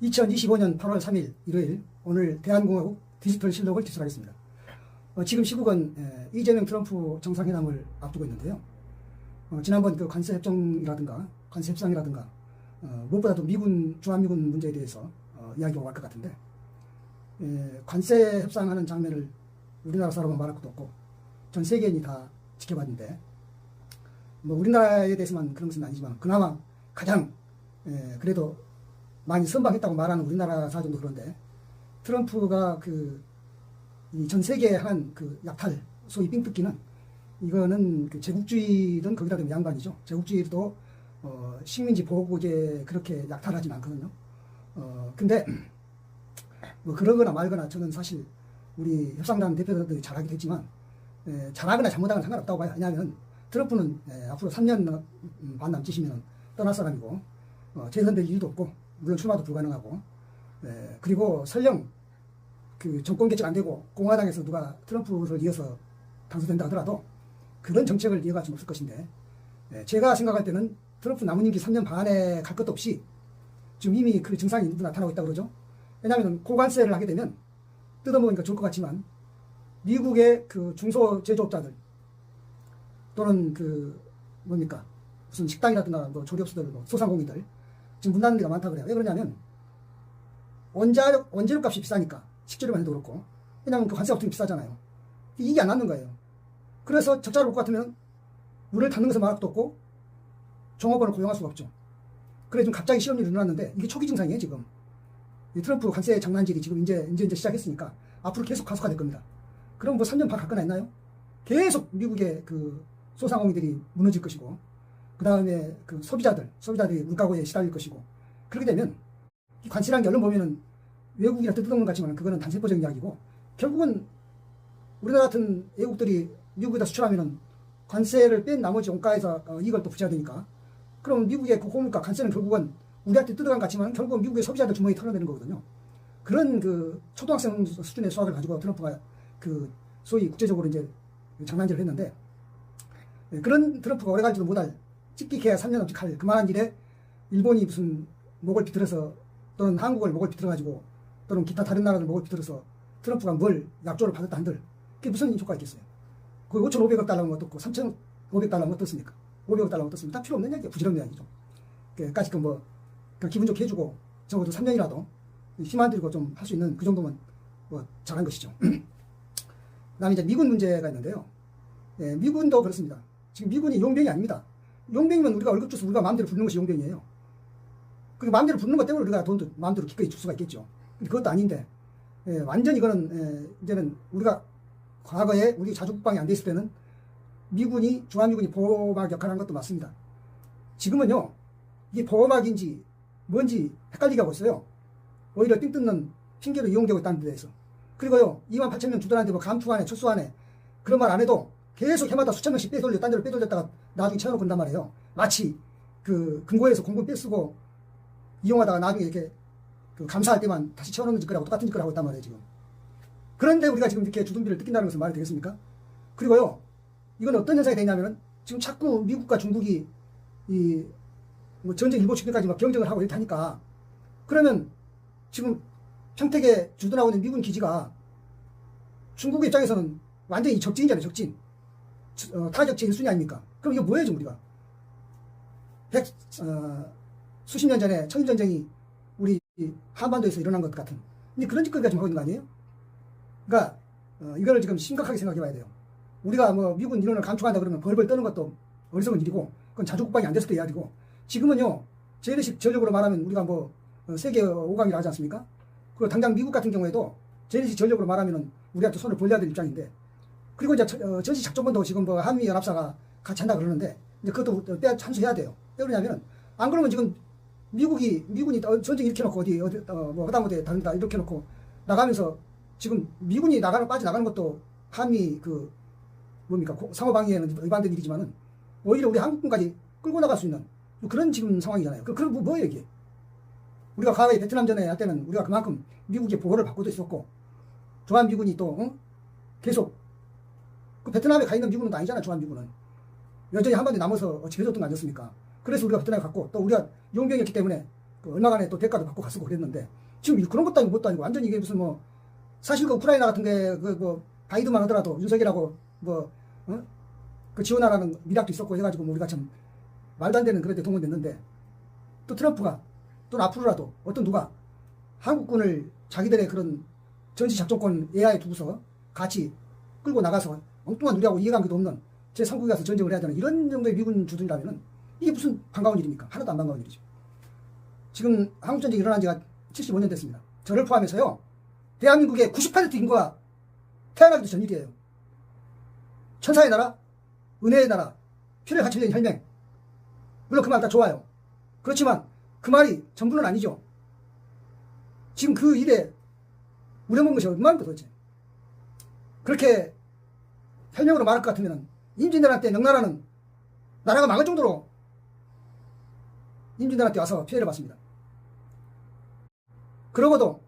2025년 8월 3일 일요일 오늘 대한공화국 디지털 실록을 기술하겠습니다. 지금 시국은 이재명 트럼프 정상회담을 앞두고 있는데요. 지난번 그 관세협정이라든가 관세협상이라든가 무엇보다도 주한미군 문제에 대해서 이야기가 올 것 같은데, 관세 협상하는 장면을 우리나라 사람은 말할 것도 없고 전 세계인이 다 지켜봤는데, 뭐 우리나라에 대해서만 그런 것은 아니지만 그나마 가장 그래도 많이 선방했다고 말하는 우리나라 사정도 그런데, 트럼프가 이 전 세계에 한 그 약탈, 소위 삥 뜯기는, 이거는 그 제국주의든 거기다 대면 양반이죠. 제국주의도 식민지 보호국에 그렇게 약탈하진 않거든요. 근데 뭐 그러거나 말거나 저는 사실 우리 협상단 대표들이 잘하기도 했지만 잘하거나 잘못하거나 상관없다고 봐요. 왜냐하면 트럼프는 앞으로 3년 반 남짓이면 떠날 사람이고, 재선될 일도 없고, 물론 출마도 불가능하고, 그리고 설령 그 정권 개최가 안 되고 공화당에서 누가 트럼프를 이어서 당선된다 하더라도 그런 정책을 이어갈 수는 없을 것인데, 제가 생각할 때는 트럼프 남은 임기 3년 반에 갈 것도 없이 지금 이미 그 증상이 나타나고 있다고 그러죠. 왜냐하면 고관세를 하게 되면 뜯어먹으니까 좋을 것 같지만, 미국의 그 중소제조업자들 또는 무슨 식당이라든가 뭐 조리업소들, 뭐 소상공인들 지금 문 닫는 데가 많다 그래요. 왜 그러냐면 원재료 값이 비싸니까, 식재료만 해도 그렇고. 왜냐하면 그 관세 같은 게 비싸잖아요. 이익이 안 남는 거예요. 그래서 적자를 볼 것 같으면 문을 닫는 것은 말할 것도 없고 종업원을 고용할 수가 없죠. 그래 좀 갑자기 실업률이 늘어났는데, 이게 초기 증상이에요. 지금 이 트럼프 관세 장난질이 지금 이제 시작했으니까 앞으로 계속 가속화될 겁니다. 그럼 뭐 3년 반 가거나 있나요? 계속 미국의 그 소상공인들이 무너질 것이고, 그 다음에 그 소비자들이 물가고에 시달릴 것이고, 그렇게 되면 이 관세라는 게 얼른 보면은 외국이랑 뜯어먹는 것 같지만 그거는 단세포적인 이야기고, 결국은 우리나라 같은 외국들이 미국에다 수출하면은 관세를 뺀 나머지 원가에서 이걸 또 붙여야 되니까, 그럼 미국의 그 고물가 관세는 결국은 우리한테 뜯어간 것 같지만 결국은 미국의 소비자들 주머니에 털어내는 거거든요. 그런 그 초등학생 수준의 수학을 가지고 트럼프가 그 소위 국제적으로 이제 장난질을 했는데, 그런 트럼프가 오래 갈지도 못할, 찍기해야 3년 넘게 갈 그만한 일에 일본이 무슨 목을 비틀어서, 또는 한국을 목을 비틀어가지고, 또는 기타 다른 나라들 목을 비틀어서 트럼프가 뭘 약조를 받았다 한들 그게 무슨 효과가 있겠어요? 거기 5,500억 달러면 어떻고 3,500달러면 어떻습니까? 500억 달러면 어떻습니까? 다 필요 없는 이야기야. 부질없는 이야기죠. 까짓 기분 좋게 해주고 적어도 3년이라도 힘 안 들고 좀 할 수 있는 그 정도면 뭐 잘한 것이죠. 그다음에 이제 미군 문제가 있는데요. 미군도 그렇습니다. 지금 미군이 용병이 아닙니다. 용병이면 우리가 월급 줘서 우리가 마음대로 부르는 것이 용병이에요. 그 마음대로 부르는 것 때문에 우리가 돈도 마음대로 기꺼이 줄 수가 있겠죠. 근데 그것도 아닌데, 완전히 이거는 이제는 우리가 과거에 우리 자주국방이 안 돼 있을 때는 주한미군이 보호막 역할을 한 것도 맞습니다. 지금은요, 이게 보호막인지 뭔지 헷갈리게 하고 있어요. 오히려 삥 뜯는 핑계로 이용되고 있다는 데 대해서. 그리고요, 28,000명 주둔하는데 뭐 감투안에 철수안에 그런 말 안 해도 계속 해마다 수천 명씩 딴 데로 빼돌렸다가 나중에 채워놓고 온단 말이에요. 마치 그 금고에서 공군 뺏쓰고 이용하다가 나중에 이렇게 감사할 때만 다시 채워놓는 짓거리하고 똑같은 짓거리 하고 있단 말이에요, 지금. 그런데 우리가 지금 이렇게 주둔비를 뜯긴다는 것은 말이 되겠습니까? 그리고요, 이건 어떤 현상이 되냐면은, 지금 자꾸 미국과 중국이 뭐 전쟁 일보 직전까지 막 경쟁을 하고 이렇게 하니까, 그러면 지금 평택에 주둔하고 있는 미군 기지가 중국 입장에서는 완전히 적진이잖아요, 적진. 타격제 1순위 아닙니까? 그럼 이거 뭐예요, 지금 우리가? 수십 년 전에 청일전쟁이 우리 한반도에서 일어난 것 같은, 근데 그런 짓거리가 지금 하고 있는 거 아니에요? 그러니까 이거를 지금 심각하게 생각해 봐야 돼요. 우리가 뭐 미군 이론을 감축한다 그러면 벌벌 떠는 것도 어리석은 일이고, 그건 자주국방이 안 됐을 때 이야기고, 지금은요, 재래식 전력으로 말하면 우리가 뭐 세계 5강이라 하지 않습니까? 그리고 당장 미국 같은 경우에도 재래식 전력으로 말하면은 우리한테 손을 벌려야 될 입장인데, 그리고 이제 전시 작전권도 지금 뭐 한미연합사가 같이 한다 그러는데, 이제 그것도 찬수해야 돼요. 왜 그러냐면은, 안 그러면 지금 미군이 전쟁 일으켜 놓고 뭐 허다못해 다른 데 이렇게 놓고 나가면서, 지금 미군이 빠져나가는 것도 한미 상호방위에는 위반된 일이지만은, 오히려 우리 한국군까지 끌고 나갈 수 있는 그런 지금 상황이잖아요. 그럼 뭐예요, 이게? 우리가 과거에 베트남전에 할 때는 우리가 그만큼 미국의 보호를 받고도 있었고, 주한미군이 또 계속 그 베트남에 가 있는 미군은 아니잖아. 주한미군은 여전히 한반도에 남아서 지켜줬던 거 아니었습니까? 그래서 우리가 베트남에 갔고, 또 우리가 용병이었기 때문에 그 얼마간에 또 대가도 받고 갔었고 그랬는데 지금 그런 것도 아니고 뭣도 아니고 완전 이게 무슨 뭐 사실 그 우크라이나 같은 게 그 뭐 바이든만 하더라도 윤석열하고 뭐 그 지원하라는 미락도 있었고 해가지고 뭐 우리가 참 말도 안 되는 그런 데 동원됐는데 또 트럼프가 또 앞으로라도 어떤 누가 한국군을 자기들의 그런 전시 작전권 예하에 두고서 같이 끌고 나가서 엉뚱한 우리하고 이해관계도 없는 제3국에 가서 전쟁을 해야 되는 이런 정도의 미군 주둔이라면은 이게 무슨 반가운 일입니까? 하나도 안 반가운 일이죠. 지금 한국전쟁이 일어난 지가 75년 됐습니다. 저를 포함해서요. 대한민국의 90% 인구가 태어나기도 전일이에요. 천사의 나라, 은혜의 나라, 피를 같이 흘린 혈맹. 물론 그 말 다 좋아요. 그렇지만 그 말이 전부는 아니죠. 지금 그 일에 우려먹은 것이 얼마입니까 도대체. 그렇게 혈맹으로 말할 것 같으면 임진왜란 때 명나라는 나라가 망할 정도로 임진왜란 때 와서 피해를 봤습니다. 그러고도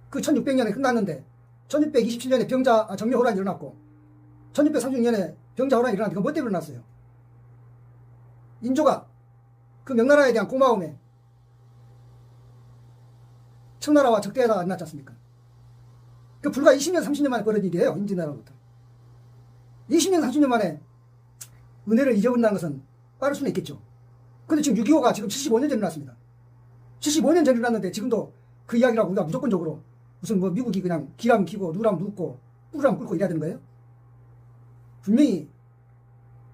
그 1600년에 끝났는데 1627년에 정묘호란이 일어났고 1636년에 병자호란이 일어났는데 그건 뭐 때문에 일어났어요? 인조가 그 명나라에 대한 고마움에 청나라와 적대하다가 안 났지 않습니까? 그 불과 20년 30년 만에 벌어진 일이에요. 임진왜란부터 20년 30년 만에 은혜를 잊어버린다는 것은 빠를 수는 있겠죠. 근데 지금 6.25가 지금 75년 전에 일어났습니다. 75년 전에 일어났는데 지금도 그 이야기라고 우리가 무조건적으로 무슨 뭐 미국이 그냥 기라면 기고 누라면 눕고 꿀라면 꿀고 이래야 되는 거예요? 분명히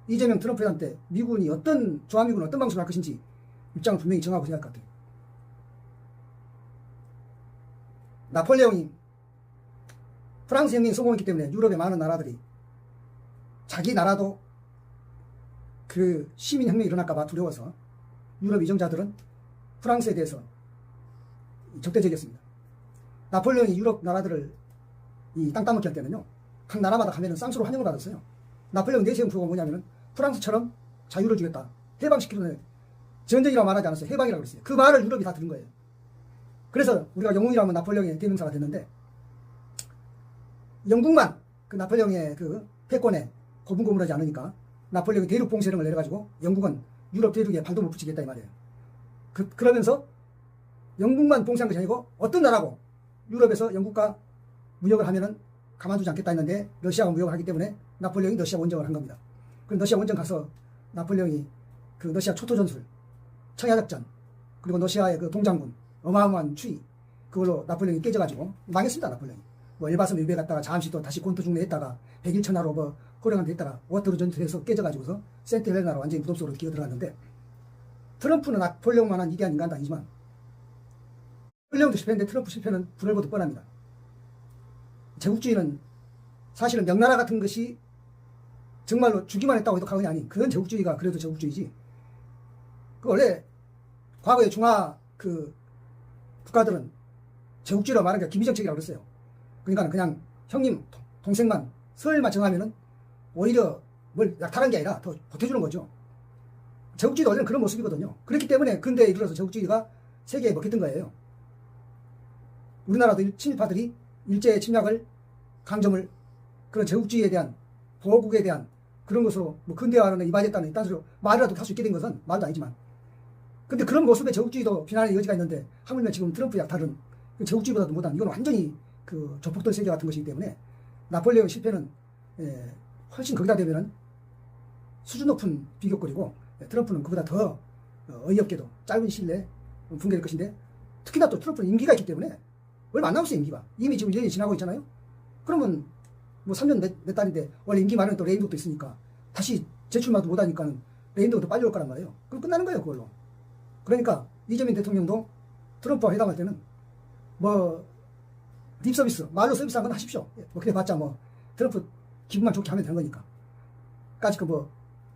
이재명 트럼프한테 미군이 조한미군은 어떤 방식으로 할 것인지 입장을 분명히 정하고 생각할 것 같아요. 나폴레옹이 프랑스 혁명이 성공했기 때문에 유럽의 많은 나라들이 자기 나라도 그 시민혁명이 일어날까봐 두려워서 유럽 이정자들은 프랑스에 대해서 적대적이었습니다. 나폴레옹이 유럽 나라들을 이 땅 따먹기 할 때는요, 각 나라마다 가면은 쌍수로 환영을 받았어요. 나폴레옹 내세운 프로가 뭐냐면은 프랑스처럼 자유를 주겠다. 해방시키는 전쟁이라고 말하지 않았어요. 해방이라고 그랬어요. 그 말을 유럽이 다 들은 거예요. 그래서 우리가 영웅이라면 나폴레옹의 대명사가 됐는데 영국만 그 나폴레옹의 그 패권에 고분고분하지 않으니까 나폴레옹이 대륙 봉쇄령을 내려가지고 영국은 유럽 대륙에 발도 못 붙이겠다 이 말이에요. 그러면서 영국만 봉쇄한 것이 아니고 어떤 나라고 유럽에서 영국과 무역을 하면은 가만두지 않겠다 했는데 러시아와 무역을 하기 때문에 나폴레옹이 러시아 원정을 한 겁니다. 그럼 러시아 원정 가서 나폴레옹이 그 러시아 초토전술, 청야작전, 그리고 러시아의 그 동장군, 어마어마한 추위, 그걸로 나폴레옹이 깨져가지고 망했습니다. 나폴레옹이. 뭐 엘바스 밀배 갔다가 잠시 또 다시 곤토 중례했다가 백일천하로 뭐 호령한테 했다가 워터루 전투에서 깨져가지고서 센트헬레나로 완전히 무덤 속으로 기어들어갔는데 트럼프는 나폴레옹만한 위대한 인간도 아니지만 나폴레옹도 실패했는데 트럼프 실패는 불을 보듯 뻔합니다. 제국주의는 사실은 명나라 같은 것이 정말로 주기만 했다고 해도 과언이 아닌 그런 제국주의가 그래도 제국주의지. 그 원래 과거의 중화 그 국가들은 제국주의라고 말하는 게 김희정책이라고 그랬어요. 그러니까 그냥 형님 동생만 설만 정하면은 오히려 뭘 약탈한 게 아니라 더 보태주는 거죠. 제국주의도 원래는 그런 모습이거든요. 그렇기 때문에 근대에 이르러서 제국주의가 세계에 먹혔던 거예요. 우리나라도 친일파들이 일제의 침략을 강점을 그런 제국주의에 대한 보호국에 대한 그런 것으로 뭐 근대화는 이바지했다는 이딴 소리로 말이라도 할 수 있게 된 것은 말도 아니지만 근데 그런 모습의 제국주의도 비난의 여지가 있는데 하물며 지금 트럼프 약탈은 제국주의보다도 못한 이건 완전히 그 조폭들 세계 같은 것이기 때문에 나폴레옹 실패는 훨씬 거기다 대면은 수준 높은 비교거리고 트럼프는 그보다 더 어이없게도 짧은 시일 내에 붕괴될 것인데 특히나 또 트럼프는 임기가 있기 때문에 얼마 안 남았어요. 임기가 이미 지금 1년이 지나고 있잖아요. 그러면 뭐 3년 몇 달인데 원래 임기 말에는 또 레인도 있으니까 다시 재출마도 못하니까는 레인도가 더 빨리 올 거란 말이에요. 그럼 끝나는 거예요. 그걸로. 그러니까 이재명 대통령도 트럼프와 회담할 때는 뭐 립서비스 말로 서비스한 건 하십시오. 뭐 그래 봤자 뭐 트럼프 기분만 좋게 하면 되는 거니까 까짓 뭐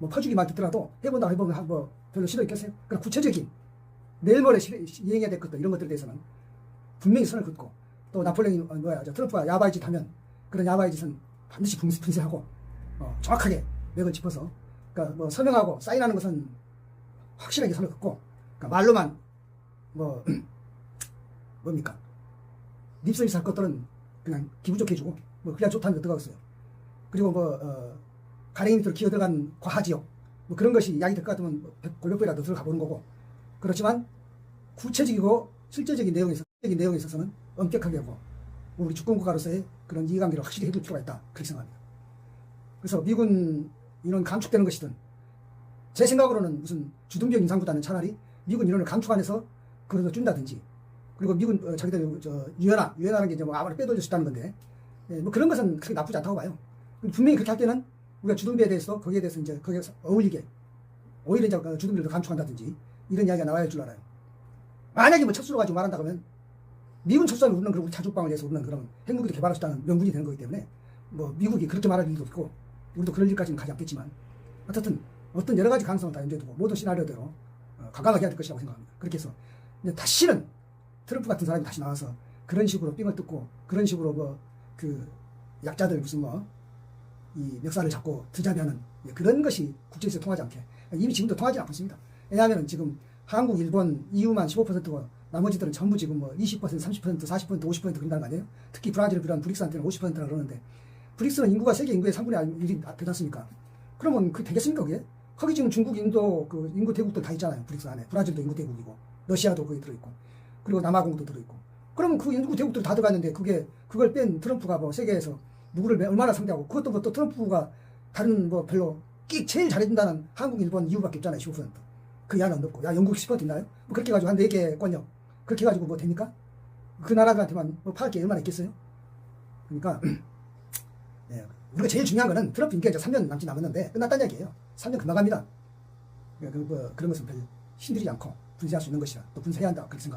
퍼주기 말 듣더라도 해보면 뭐 별로 싫어 있겠어요. 그러나 구체적인 내일 모레 이행해야 될 것들 이런 것들에 대해서는 분명히 선을 긋고 또 나폴레옹이 트럼프가 야바이 짓 하면 그런 야바이 짓은 반드시 분쇄하고 정확하게 맥을 짚어서 그러니까 뭐 서명하고 사인하는 것은 확실하게 선을 긋고 그러니까 말로만 뭡니까 립서비스 할 것들은 그냥 기분 좋게 해주고 뭐 그래야 좋다는 게 어떡하겠어요. 그리고 가랭이 밑으로 기어 들어간 과하지역 뭐 그런 것이 약이 될 것 같으면 골격부에라도 들어가 보는 거고 그렇지만 구체적이고 실제적인 내용에 있어서는 엄격하게 하고 우리 주권국가로서의 그런 이해관계를 확실히 해줄 필요가 있다. 그렇게 생각합니다. 그래서 미군 인원 감축되는 것이든 제 생각으로는 무슨 주둔병 인상보다는 차라리 미군 인원을 감축안해서 그래도 준다든지 그리고 미군 자기들 유연하는 게 이제 뭐 아무리 빼돌릴 수 있다는 건데 뭐 그런 것은 그렇게 나쁘지 않다고 봐요. 분명히 그렇게 할 때는 우리가 주둔비에 대해서 거기에 대해서 이제 거기에 어울리게 오히려 이제 주둔비를 감축한다든지 이런 이야기가 나와야 할 줄 알아요. 만약에 뭐 척수로 가지고 말한다 그러면 미군 척수하면 우리는 그런 자주방을 위해서 우리는 그런 핵무기도 개발할 수 있다는 명분이 되는 거기 때문에 뭐 미국이 그렇게 말할 일도 없고 우리도 그럴 일까지는 가지 않겠지만 어쨌든 어떤 여러 가지 가능성을 다 염두에 두고 모든 시나리오대로 과감하게 해야 될 것이라고 생각합니다. 그렇게 해서 이제 다시는 트럼프 같은 사람이 다시 나와서 그런 식으로 삥을 뜯고 그런 식으로 뭐 그 약자들 무슨 뭐 이 멱살을 잡고 드자비하는 그런 것이 국제에서 통하지 않게 이미 지금도 통하지 않고 있습니다. 왜냐하면 지금 한국, 일본, EU만 15%고 나머지들은 전부 지금 뭐 20%, 30%, 40%, 50% 그런다는 거 아니에요? 특히 브라질을 비롯한 브릭스한테는 50%라 그러는데 브릭스는 인구가 세계 인구의 3분의 1이 되지 않습니까? 그러면 그 되겠습니까 그게? 거기 지금 중국, 인도 그 인구 대국들 다 있잖아요. 브릭스 안에. 브라질도 인구 대국이고 러시아도 거기 들어있고 그리고 남아공도 들어있고 그러면 그 인구 대국들 다 들어갔는데 그걸 뺀 트럼프가 뭐 세계에서 누구를 얼마나 상대하고 그것도 뭐 또 트럼프가 다른 뭐 별로 제일 잘해준다는 한국, 일본, EU밖에 없잖아요. 15%. 그 이하는 없고 야 영국 10% 있나요? 뭐 그렇게 해가지고 한 4개 권역 그렇게 해가지고 뭐 됩니까? 그 나라들한테만 뭐 팔 게 얼마나 있겠어요? 그러니까 예, 우리가 제일 중요한 거는 트럼프 임기가 이제 3년 남짓 남았는데 끝났다는 얘기예요. 3년 금방 갑니다. 그런 것은 별 힘들이지 않고 분쇄할 수 있는 것이라 또 분쇄해야 한다 그렇게 생각.